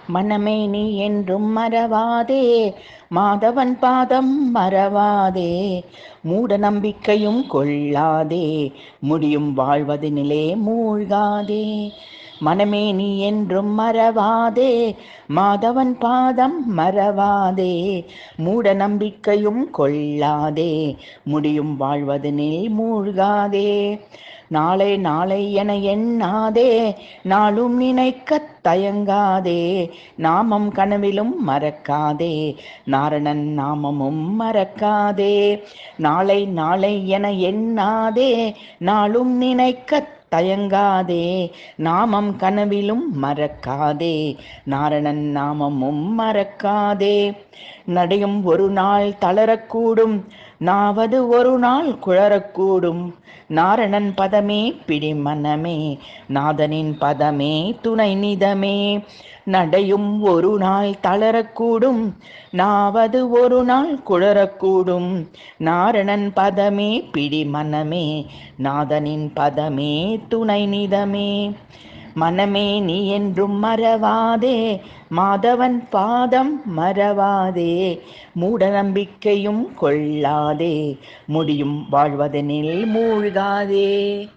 மனமே நீ என்றும் மறவாதே, மாதவன் பாதம் மறவாதே, மூட நம்பிக்கையும் கொள்ளாதே, முடியும் வாழ்வதனிலே மூழ்காதே. மனமே நீ என்றும் மறவாதே, மாதவன் பாதம் மறவாதே, மூட நம்பிக்கையும் கொள்ளாதே, முடியும் வாழ்வதனில் மூழ்காதே. நாளை நாளை என எண்ணாதே, நாளும் நினைக்கத் தயங்காதே, நாமம் கனவிலும் மறக்காதே, நாரணன் நாமமும் மறக்காதே. நாளை நாளை என எண்ணாதே, நாளும் நினைக்கத் தயங்காதே, நாமம் கனவிலும் மறக்காதே, நாரணன் நாமமும் மறக்காதே. நடையும் ஒரு நாள் தளரக்கூடும், நாவது ஒரு நாள் குழறக்கூடும், நாரணன் பதமே பிடி மனமே, நாதனின் பதமே துணை நிதமே. நடையும் ஒரு நாள் தளரக்கூடும், நாவது ஒரு நாள் குழறக்கூடும், நாரணன் பதமே பிடி மனமே, நாதனின் பதமே துணை நிதமே. மனமே நீ என்றும் மறவாதே, மாதவன் பாதம் மறவாதே, மூட நம்பிக்கையும் கொள்ளாதே, முடியும் வாழ்வதனில் மூழ்காதே.